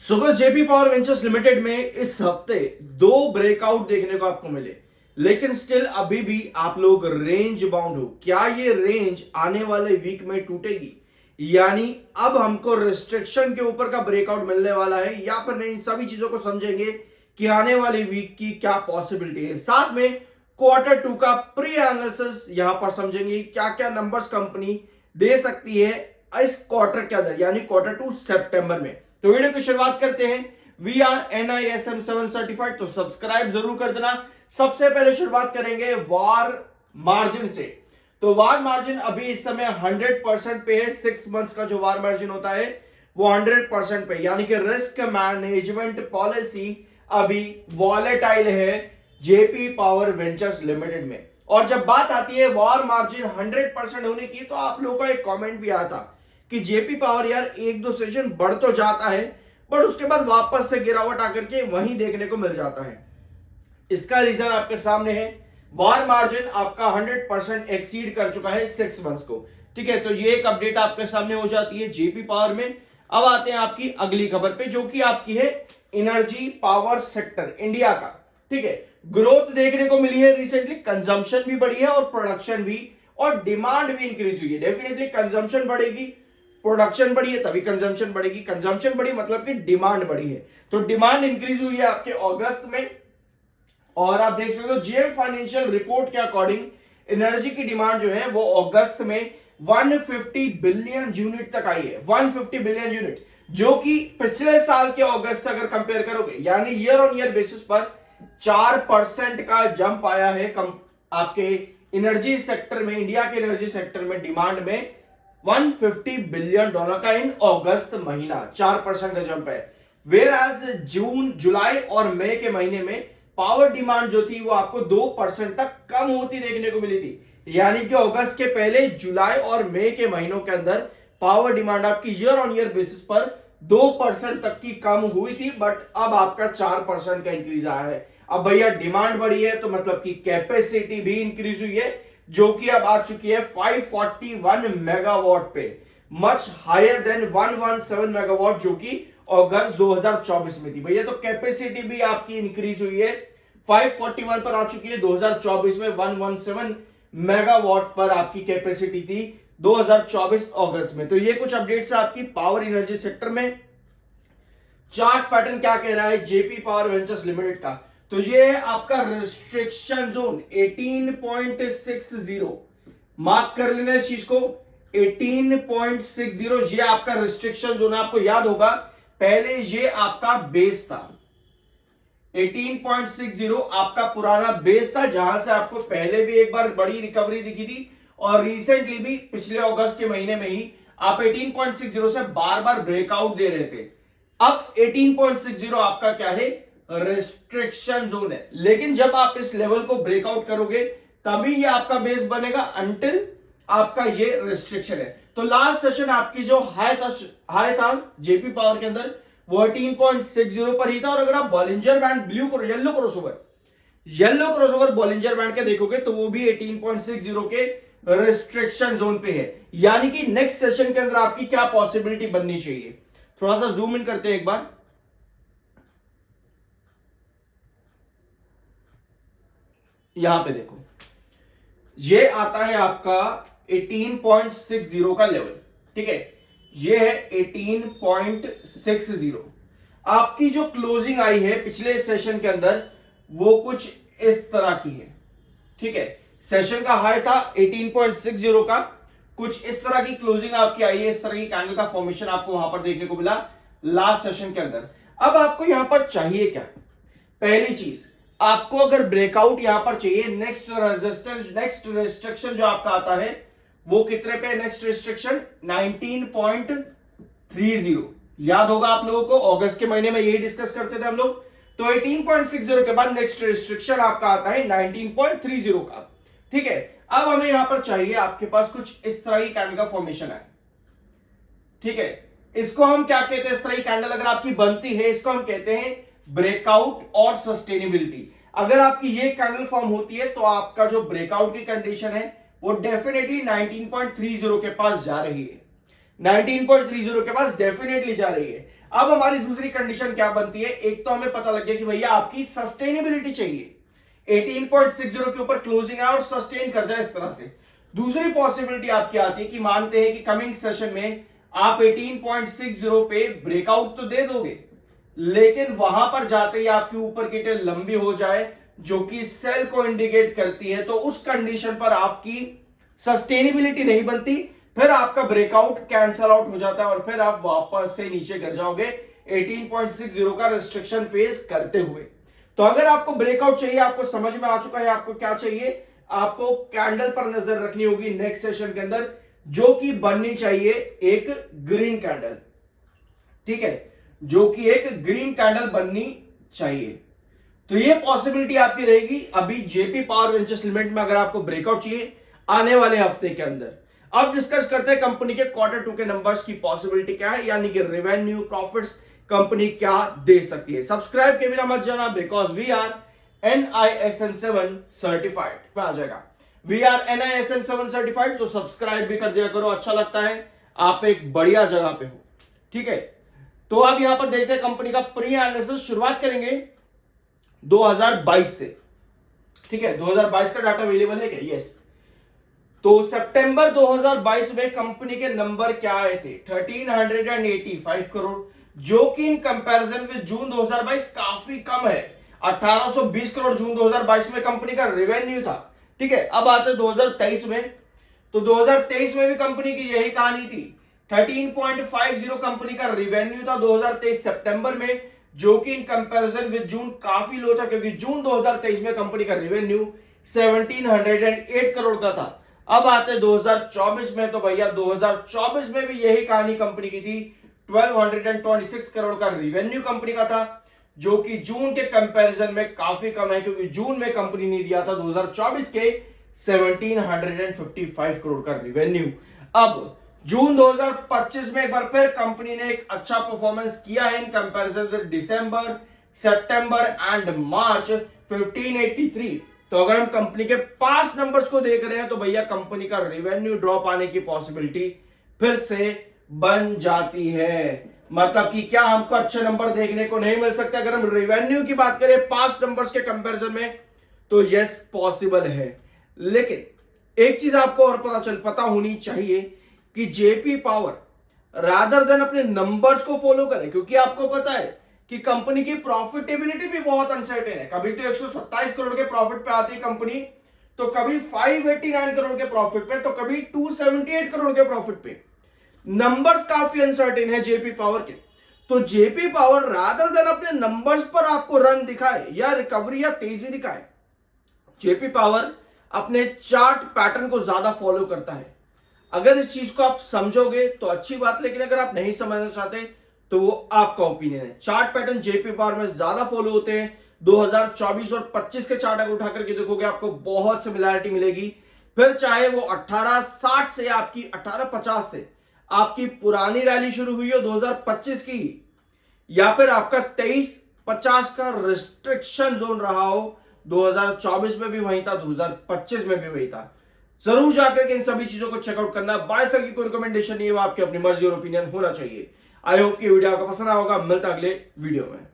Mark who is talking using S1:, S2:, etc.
S1: सुबह JP power ventures limited में इस हफ्ते दो ब्रेकआउट देखने को आपको मिले, लेकिन स्टिल अभी भी आप लोग रेंज बाउंड हो। क्या ये रेंज आने वाले वीक में टूटेगी, यानी अब हमको रिस्ट्रिक्शन के ऊपर का ब्रेकआउट मिलने वाला है या फिर नहीं? इन सभी चीजों को समझेंगे कि आने वाले वीक की क्या पॉसिबिलिटी है। साथ में क्वार्टर टू का प्री एनालिसिस यहां पर समझेंगे, क्या क्या नंबर्स कंपनी दे सकती है इस क्वार्टर के अंदर, यानी क्वार्टर टू सितंबर में। तो वीडियो की शुरुआत करते हैं। वी आर NISM 7 सर्टिफाइड, तो सब्सक्राइब जरूर कर देना। सबसे पहले शुरुआत करेंगे वार मार्जिन से। तो वार मार्जिन अभी इस समय 100% पे है। 6 मंथ्स का जो वार मार्जिन होता है वो 100% पे, यानी कि रिस्क मैनेजमेंट पॉलिसी अभी वॉलेटाइल है जेपी पावर वेंचर्स लिमिटेड में। और जब बात आती है वार मार्जिन 100% होने की, तो आप लोगों का एक कमेंट भी आया था कि जेपी पावर यार एक दो सेशन बढ़ तो जाता है बट उसके बाद वापस से गिरावट आकर के वहीं देखने को मिल जाता है। इसका रीजन आपके सामने है। वार मार्जिन आपका 100% एक्सीड कर चुका है 6 मंथ्स को। ठीक है, तो ये एक अपडेट आपके सामने हो जाती है जेपी पावर में। अब आते हैं आपकी अगली खबर पे, जो कि आपकी है एनर्जी पावर सेक्टर इंडिया का। ठीक है, ग्रोथ देखने को मिली है रिसेंटली, कंजम्पशन भी बढ़ी है और प्रोडक्शन भी, और डिमांड भी इंक्रीज हुई है। डेफिनेटली कंजम्पशन बढ़ेगी, प्रोडक्शन बढ़ी है तभी कंजम्पशन बढ़ेगी। कंजम्पशन बढ़ी मतलब कि डिमांड बढ़ी है, तो डिमांड इंक्रीज हुई है आपके अगस्त में। और आप देख सकते हो जीएम फाइनेंशियल रिपोर्ट के अकॉर्डिंग एनर्जी की डिमांड जो है वो अगस्त में 150 बिलियन यूनिट तक आई है। 150 बिलियन यूनिट, जो कि पिछले साल के अगस्त से अगर कंपेयर करोगे, यानी ईयर ऑन ईयर बेसिस पर 4% का जंप आया है आपके एनर्जी सेक्टर में, इंडिया के एनर्जी सेक्टर में डिमांड में 150 बिलियन डॉलर का इन अगस्त महीना 4% का जंप है। वेयर एज जून, जुलाई और मई के महीने में पावर डिमांड जो थी वो आपको 2% तक कम होती देखने को मिली थी। यानी कि अगस्त के पहले जुलाई और मई के महीनों के अंदर पावर डिमांड आपकी ईयर ऑन ईयर बेसिस पर 2% तक की कम हुई थी, बट अब आपका 4% का इंक्रीज आया है। अब भैया डिमांड बढ़ी है तो मतलब कि कैपेसिटी भी इंक्रीज हुई है, जो कि अब आ चुकी है 541 मेगावाट पे, मच हायर देन 117 मेगावाट जो कि अगस्त 2024 में थी। भैया तो कैपेसिटी भी आपकी इंक्रीज हुई है, 541 पर आ चुकी है। 2024 में 117 मेगावाट पर आपकी कैपेसिटी थी 2024 अगस्त में। तो ये कुछ अपडेट्स है आपकी पावर एनर्जी सेक्टर में। चार्ट पैटर्न क्या कह रहा है जेपी पावर वेंचर्स लिमिटेड का, तो ये आपका रिस्ट्रिक्शन जोन 18.60, मार्क कर लेना इस चीज को। 18.60 ये आपका रिस्ट्रिक्शन जोन है। आपको याद होगा पहले ये आपका बेस था, 18.60 आपका पुराना बेस था, जहां से आपको पहले भी एक बार बड़ी रिकवरी दिखी थी और रिसेंटली भी पिछले अगस्त के महीने में ही आप 18.60 से बार बार ब्रेकआउट दे रहे थे। अब 18.60 आपका क्या है, रिस्ट्रिक्शन जोन है। लेकिन जब आप इस लेवल को ब्रेकआउट करोगे तभी ये आपका बेस बनेगा, अंटिल आपका ये रिस्ट्रिक्शन है। तो लास्ट सेशन आपकी जो हाई था जेपी पावर के अंदर वो 18.60 पर ही था। और अगर आप Bollinger band yellow crossover Bollinger band के देखोगे तो वो भी 18.60 के रिस्ट्रिक्शन जोन पे है। यानी कि नेक्स्ट सेशन के अंदर आपकी क्या पॉसिबिलिटी बननी चाहिए, थोड़ा सा जूम इन करते हैं एक बार। यहां पे देखो, ये आता है आपका 18.60 का लेवल। ठीक है, ये है 18.60। आपकी जो क्लोजिंग आई है पिछले सेशन के अंदर वो कुछ इस तरह की है। ठीक है, सेशन का हाई था 18.60 का, कुछ इस तरह की क्लोजिंग आपकी आई है। इस तरह की कैंडल का फॉर्मेशन आपको वहां पर देखने को मिला लास्ट सेशन के अंदर। अब आपको यहां पर चाहिए क्या? पहली चीज, आपको अगर ब्रेकआउट यहां पर चाहिए, नेक्स्ट रेजिस्टेंस, नेक्स्ट रिस्ट्रिक्शन जो आपका आता है वो कितने पे? Next restriction 19.30। याद होगा आप लोगों को, अगस्त के महीने में यही डिस्कस करते थे हम लोग। तो 18.60 के बाद नेक्स्ट रिस्ट्रिक्शन आपका आता है 19.30 का। ठीक है, अब हमें यहां पर चाहिए आपके पास कुछ इस तरह की कैंडल का फॉर्मेशन है। ठीक है, इसको हम क्या कहते हैं? इस तरह की कैंडल अगर आपकी बनती है इसको हम कहते हैं ब्रेकआउट और सस्टेनेबिलिटी। अगर आपकी ये कैंडल फॉर्म होती है तो आपका जो ब्रेकआउट की कंडीशन है वो डेफिनेटली 19.30 के पास जा रही है। 19.30 के पास डेफिनेटली जा रही है। अब हमारी दूसरी कंडीशन क्या बनती है, एक तो हमें पता लग गया कि भैया आपकी सस्टेनेबिलिटी चाहिए, 18.60 के ऊपर क्लोजिंग आए और सस्टेन कर जाए इस तरह से। दूसरी पॉसिबिलिटी आपकी आती है कि मानते हैं कि कमिंग सेशन में आप 18.60 पे ब्रेकआउट तो दे दोगे, लेकिन वहां पर जाते ही आपकी ऊपर की टेल लंबी हो जाए जो कि सेल को इंडिकेट करती है, तो उस कंडीशन पर आपकी सस्टेनेबिलिटी नहीं बनती, फिर आपका ब्रेकआउट कैंसल आउट हो जाता है और फिर आप वापस से नीचे गिर जाओगे 18.60 का रिस्ट्रिक्शन फेस करते हुए। तो अगर आपको ब्रेकआउट चाहिए, आपको समझ में आ चुका है आपको क्या चाहिए, आपको कैंडल पर नजर रखनी होगी नेक्स्ट सेशन के अंदर, जो कि बननी चाहिए एक ग्रीन कैंडल, ठीक है, जो कि एक ग्रीन कैंडल बननी चाहिए। तो ये पॉसिबिलिटी आपकी रहेगी अभी जेपी पावर वेंचर्स लिमिटेड में, अगर आपको ब्रेकआउट चाहिए आने वाले हफ्ते के अंदर। अब डिस्कस करते हैं कंपनी के क्वार्टर 2 के नंबर्स की पॉसिबिलिटी क्या है, यानी कि रेवेन्यू प्रॉफिट्स कंपनी क्या दे सकती है। सब्सक्राइब के बिना मत जाना, because we are NISM 7 certified में आ जाएगा। वी आर NISM 7 सर्टिफाइड, तो सब्सक्राइब भी कर दिया करो, अच्छा लगता है, आप एक बढ़िया जगह पे हो, ठीक है। तो अब यहां पर देखते हैं कंपनी का प्री एनालिसिस, शुरुआत करेंगे 2022 से, ठीक है। 2022 का डाटा अवेलेबल है क्या? यस। तो सितंबर 2022 में कंपनी के नंबर क्या आए थे? 1385 करोड़, जो कि इन कंपैरिजन विद जून 2022 काफी कम है। 1820 करोड़ जून 2022 में कंपनी का रेवेन्यू था, ठीक है। अब आते 2023 में, तो 2023 में भी कंपनी की यही कहानी थी, 13.50 कंपनी का रेवेन्यू था 2023 सितंबर में, जो कि इन कंपैरिजन विद जून काफी लो था, क्योंकि जून 2023 में कंपनी का रेवेन्यू 1708 करोड़ का था। अब आते 2024 में, तो भैया 2024 में भी यही कहानी कंपनी की थी, 1226 करोड़ का रेवेन्यू कंपनी का था, जो कि जून के कंपैरिजन में काफी कम है, क्योंकि जून में कंपनी ने दिया था 2024 के 1755 करोड़ का रेवेन्यू। अब जून 2025 में एक बार फिर कंपनी ने एक अच्छा परफॉर्मेंस किया है in comparison with December, September and March, 1583। तो अगर हम कंपनी के पास्ट नंबर्स को देख रहे हैं, तो भैया कंपनी का रेवेन्यू ड्रॉप आने की पॉसिबिलिटी फिर से बन जाती है। मतलब कि क्या हमको अच्छे नंबर देखने को नहीं मिल सकते? अगर हम रेवेन्यू की बात करें पास्ट नंबर्स के कंपैरिजन में, तो यस पॉसिबल है। लेकिन एक चीज आपको और पता होनी चाहिए कि जेपी पावर रादर देन अपने नंबर्स को फॉलो करे, क्योंकि आपको पता है कि कंपनी की प्रॉफिटेबिलिटी भी बहुत अनसर्टेन है। कभी तो 127 करोड़ के प्रॉफिट पे आती है कंपनी, तो कभी 589 करोड़ के प्रॉफिट पे, तो कभी 278 करोड़ के प्रॉफिट पे। नंबर्स काफी अनसर्टेन है जेपी पावर के। तो जेपी पावर रादर देन अपने नंबर्स पर आपको रन दिखाए या रिकवरी या तेजी दिखाए, जेपी पावर अपने चार्ट पैटर्न को ज्यादा फॉलो करता है। अगर इस चीज को आप समझोगे तो अच्छी बात, लेकिन अगर आप नहीं समझना चाहते तो वो आपका ओपिनियन है। चार्ट पैटर्न जेपी पावर में ज्यादा फॉलो होते हैं। 2024 और 25 के चार्ट अगर उठा करके देखोगे आपको बहुत सिमिलैरिटी मिलेगी। फिर चाहे वो 1860 से आपकी 1850 से आपकी पुरानी रैली शुरू हुई हो 2025 की, या फिर आपका 2350 का रिस्ट्रिक्शन जोन रहा हो, 2024 में भी वही था, 2025 में भी वही था। जरूर जाकर के इन सभी चीजों को चेकआउट करना। बाय सर की कोई रिकमेंडेशन नहीं है, वो आपकी अपनी मर्जी और ओपिनियन होना चाहिए। आई होप कि वीडियो आपको पसंद आया होगा। मिलता अगले वीडियो में।